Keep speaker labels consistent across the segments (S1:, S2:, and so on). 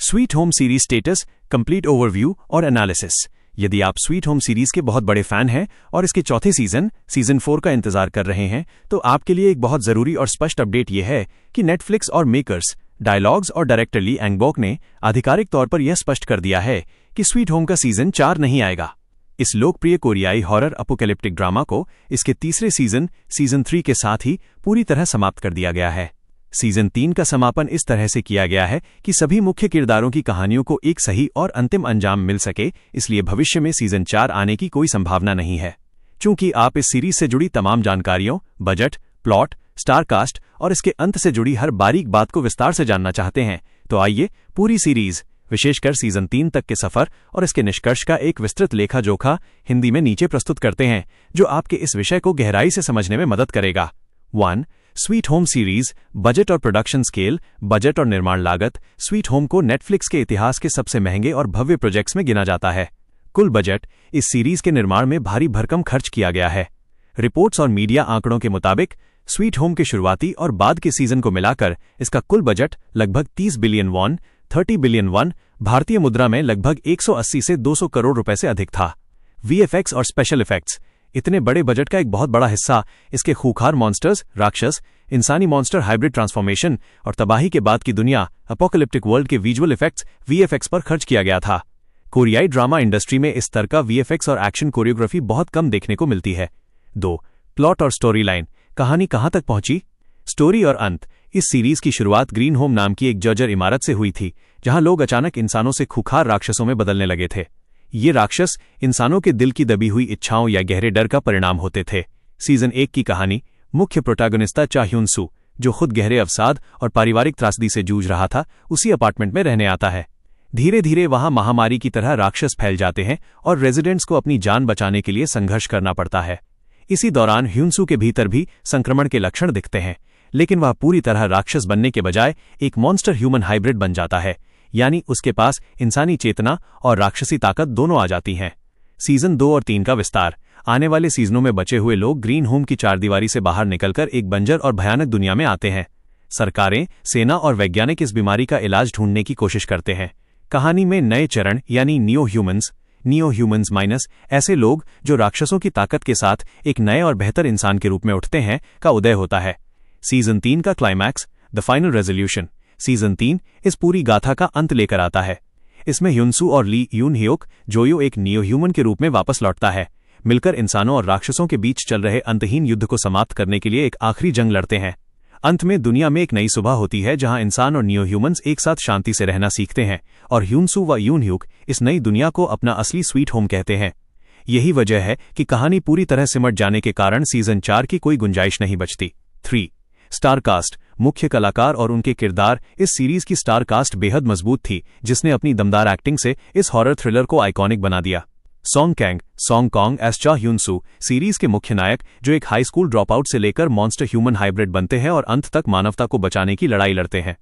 S1: Sweet home series status, complete overview और analysis. यदि आप स्वीट होम सीरीज के बहुत बड़े फैन हैं और इसके चौथे सीजन 4 का इंतजार कर रहे हैं, तो आपके लिए एक बहुत जरूरी और स्पष्ट अपडेट यह है कि नेटफ्लिक्स और मेकर्स डायलॉग्स और डायरेक्टर ली एंगबॉक ने आधिकारिक तौर पर यह स्पष्ट कर दिया है कि स्वीट होम का सीजन 4 नहीं आएगा। इस लोकप्रिय कोरियाई हॉरर अपोकैलिप्टिक ड्रामा को इसके तीसरे सीजन 3 के साथ ही पूरी तरह समाप्त कर दिया गया है। सीजन 3 का समापन इस तरह से किया गया है कि सभी मुख्य किरदारों की कहानियों को एक सही और अंतिम अंजाम मिल सके, इसलिए भविष्य में सीजन 4 आने की कोई संभावना नहीं है। चूंकि आप इस सीरीज से जुड़ी तमाम जानकारियों, बजट, प्लॉट, स्टारकास्ट और इसके अंत से जुड़ी हर बारीक बात को विस्तार से जानना चाहते हैं, तो आइए पूरी सीरीज, विशेषकर सीजन 3 तक के सफर और इसके निष्कर्ष का एक विस्तृत लेखा जोखा हिंदी में नीचे प्रस्तुत करते हैं, जो आपके इस विषय को गहराई से समझने में मदद करेगा। 1. स्वीट होम सीरीज, बजट और प्रोडक्शन स्केल। बजट और निर्माण लागत। स्वीट होम को नेटफ्लिक्स के इतिहास के सबसे महंगे और भव्य प्रोजेक्ट्स में गिना जाता है। कुल बजट। इस सीरीज के निर्माण में भारी भरकम खर्च किया गया है। रिपोर्ट्स और मीडिया आंकड़ों के मुताबिक स्वीट होम के शुरुआती और बाद के सीजन को मिलाकर इसका कुल बजट लगभग 30 बिलियन वॉन, 30 बिलियन वॉन, भारतीय मुद्रा में लगभग 180 से 200 करोड़ रुपए से अधिक था। वीएफएक्स और स्पेशल इफेक्ट्स। इतने बड़े बजट का एक बहुत बड़ा हिस्सा इसके खूंखार मॉन्स्टर्स, राक्षस, इंसानी मॉन्स्टर हाइब्रिड ट्रांसफॉर्मेशन और तबाही के बाद की दुनिया अपोकैलिप्टिक वर्ल्ड के विजुअल इफेक्ट्स वीएफएक्स पर खर्च किया गया था। कोरियाई ड्रामा इंडस्ट्री में इस स्तर का वीएफएक्स और एक्शन कोरियोग्राफी बहुत कम देखने को मिलती है। 2. प्लॉट और स्टोरी लाइन। कहानी कहां तक पहुंची? स्टोरी और अंत। इस सीरीज की शुरुआत ग्रीन होम नाम की एक जर्जर इमारत से हुई थी, जहां लोग अचानक इंसानों से खूंखार राक्षसों में बदलने लगे थे। ये राक्षस इंसानों के दिल की दबी हुई इच्छाओं या गहरे डर का परिणाम होते थे। सीजन 1 की कहानी, मुख्य प्रोटैगनिस्ट चा ह्यून सू, जो खुद गहरे अवसाद और पारिवारिक त्रासदी से जूझ रहा था, उसी अपार्टमेंट में रहने आता है। धीरे धीरे वहां महामारी की तरह राक्षस फैल जाते हैं और रेजिडेंट्स को अपनी जान बचाने के लिए संघर्ष करना पड़ता है। इसी दौरान ह्यूनसू के भीतर भी संक्रमण के लक्षण दिखते हैं, लेकिन वह पूरी तरह राक्षस बनने के बजाय एक मॉन्स्टर ह्यूमन हाइब्रिड बन जाता है, यानी उसके पास इंसानी चेतना और राक्षसी ताकत दोनों आ जाती हैं। सीजन 2 और 3 का विस्तार। आने वाले सीजनों में बचे हुए लोग ग्रीन होम की चारदीवारी से बाहर निकलकर एक बंजर और भयानक दुनिया में आते हैं। सरकारें, सेना और वैज्ञानिक इस बीमारी का इलाज ढूंढने की कोशिश करते हैं। कहानी में नए चरण यानी नियो ह्यूमंस माइनस ऐसे लोग जो राक्षसों की ताकत के साथ एक नए और बेहतर इंसान के रूप में उठते हैं का उदय होता है। सीजन 3 का climax, the final resolution. Season 3 इस पूरी गाथा का अंत लेकर आता है। इसमें ह्यूनसू और ली यून ह्योक जोयो एक नियो ह्यूमन के रूप में वापस लौटता है, मिलकर इंसानों और राक्षसों के बीच चल रहे अंतहीन युद्ध को समाप्त करने के लिए एक आखिरी जंग लड़ते हैं। अंत में दुनिया में एक नई सुबह होती है, जहां इंसान और नियो ह्यूमंस एक साथ शांति से रहना सीखते हैं और ह्यूनसू व यून ह्यूक इस नई दुनिया को अपना असली स्वीट होम कहते हैं। यही वजह है कि कहानी पूरी तरह सिमट जाने के कारण सीजन 4 की कोई गुंजाइश नहीं बचती। 3. स्टारकास्ट, मुख्य कलाकार और उनके किरदार। इस सीरीज की स्टारकास्ट बेहद मजबूत थी, जिसने अपनी दमदार एक्टिंग से इस हॉरर थ्रिलर को आइकॉनिक बना दिया। सॉन्ग कॉन्ग एस चा ह्यूनसू, सीरीज के मुख्य नायक, जो एक हाई स्कूल ड्रॉप आउट से लेकर मॉन्स्टर ह्यूमन हाइब्रिड बनते हैं और अंत तक मानवता को बचाने की लड़ाई लड़ते हैं।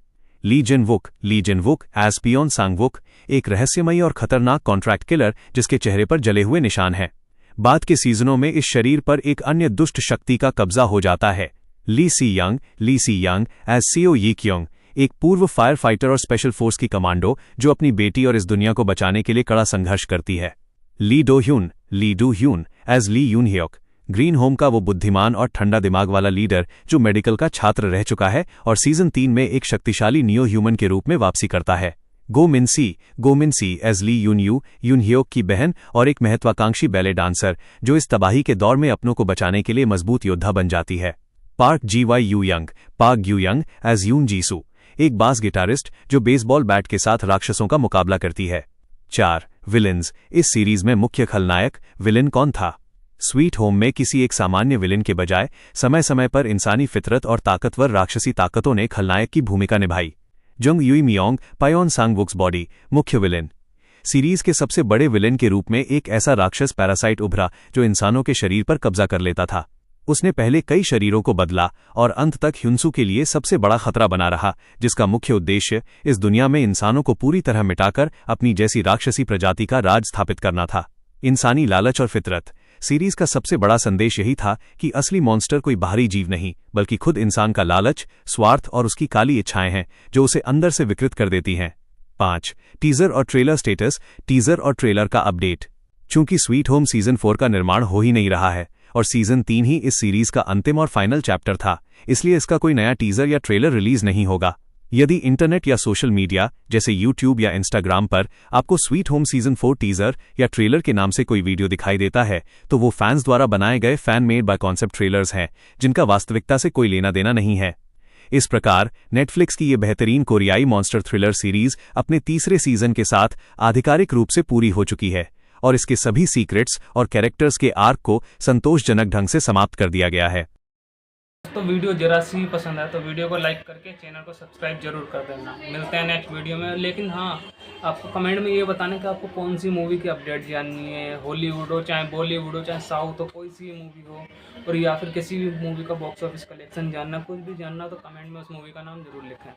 S1: ली जिन वुक एज पियोन सांग वुक, एक रहस्यमयी और खतरनाक कॉन्ट्रैक्ट किलर जिसके चेहरे पर जले हुए निशान हैं। बाद के सीजनों में इस शरीर पर एक अन्य दुष्ट शक्ति का कब्जा हो जाता है। ली सी यंग एज सियो यी क्योंग, एक पूर्व फायर फाइटर और स्पेशल फोर्स की कमांडो, जो अपनी बेटी और इस दुनिया को बचाने के लिए कड़ा संघर्ष करती है। Lee Do Hyun as Lee Eun Hyuk, green home का वो बुद्धिमान और ठंडा दिमाग वाला लीडर जो मेडिकल का छात्र रह चुका है और सीजन 3 में एक शक्तिशाली नियो ह्यूमन के रूप में वापसी करता है। गो मिन सी एज ली यून ह्योक की बहन और एक महत्वाकांक्षी बैले डांसर, जो इस तबाही के दौर में अपनों को बचाने के लिए मजबूत योद्धा बन जाती है। पार्क ग्यू यंग एज यून जीसू, एक बास गिटारिस्ट जो बेसबॉल बैट के साथ राक्षसों का मुकाबला करती है। 4. विलेन्स। इस सीरीज में मुख्य खलनायक विलेन कौन था? स्वीट होम में किसी एक सामान्य विलेन के बजाय समय समय पर इंसानी फितरत और ताकतवर राक्षसी ताकतों ने खलनायक की भूमिका निभाई। जंग युई मियोंग पायोन सांग वुक्स बॉडी, मुख्य विलेन। सीरीज के सबसे बड़े विलेन के रूप में एक ऐसा राक्षस पैरासाइट उभरा जो इंसानों के शरीर पर कब्जा कर लेता था। उसने पहले कई शरीरों को बदला और अंत तक ह्यूनसू के लिए सबसे बड़ा खतरा बना रहा, जिसका मुख्य उद्देश्य इस दुनिया में इंसानों को पूरी तरह मिटाकर अपनी जैसी राक्षसी प्रजाति का राज स्थापित करना था। इंसानी लालच और फितरत। सीरीज का सबसे बड़ा संदेश यही था कि असली मॉन्स्टर कोई बाहरी जीव नहीं, बल्कि खुद इंसान का लालच, स्वार्थ और उसकी काली इच्छाएं हैं, जो उसे अंदर से विकृत कर देती हैं। 5. टीजर और ट्रेलर स्टेटस। टीजर और ट्रेलर का अपडेट। चूंकि स्वीट होम सीजन 4 का निर्माण हो ही नहीं रहा है और सीजन 3 ही इस सीरीज का अंतिम और फाइनल चैप्टर था, इसलिए इसका कोई नया टीजर या ट्रेलर रिलीज नहीं होगा। यदि इंटरनेट या सोशल मीडिया जैसे यूट्यूब या इंस्टाग्राम पर आपको स्वीट होम सीजन 4 टीजर या ट्रेलर के नाम से कोई वीडियो दिखाई देता है, तो वो फैंस द्वारा बनाए गए fan made by concept trailers हैं, जिनका वास्तविकता से कोई लेना देना नहीं है। इस प्रकार नेटफ्लिक्स की ये बेहतरीन कोरियाई मॉन्स्टर थ्रिलर सीरीज अपने तीसरे सीजन के साथ आधिकारिक रूप से पूरी हो चुकी है और इसके सभी सीक्रेट्स और कैरेक्टर्स के आर्क को संतोषजनक ढंग से समाप्त कर दिया गया है।
S2: तो वीडियो जरा सी पसंद आए तो वीडियो को लाइक करके चैनल को सब्सक्राइब जरूर कर देना। मिलते हैं नेक्स्ट वीडियो में। लेकिन हाँ, आपको कमेंट में ये बताना कि आपको कौन सी मूवी की अपडेट जाननी है, हॉलीवुड हो चाहे बॉलीवुड हो चाहे साउथ हो, कोई सी मूवी हो, और या फिर किसी भी मूवी का बॉक्स ऑफिस कलेक्शन जानना, कुछ भी जानना, तो कमेंट में उस मूवी का नाम जरूर लिखें।